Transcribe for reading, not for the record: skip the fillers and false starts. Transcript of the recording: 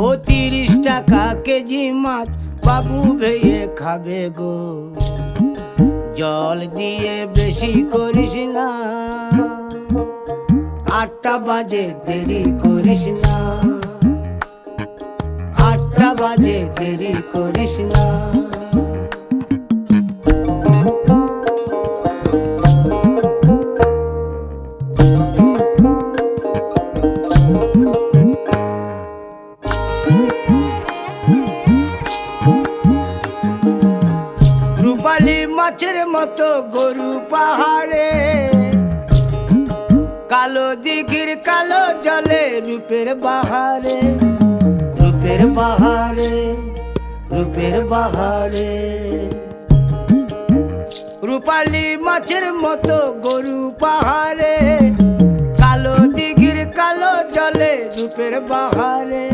ও 30 টাকা কেজি মাছ বাবু ভেয়ে খাবে গো। জল দিয়ে বেশি করিস না, 8টা বাজে দেরি করিস না, 8টা বাজে দেরি করিস না। রূপালী মাছের মতো গরু পাহাড়ে, কালো দিঘির কালো জলে রূপের বাহারে, রূপের বাহারে, রূপের বাহারে। রূপালী মাছের মতো গরু পাহাড়ে, কালো দিঘির কালো জলে রূপের বাহারে।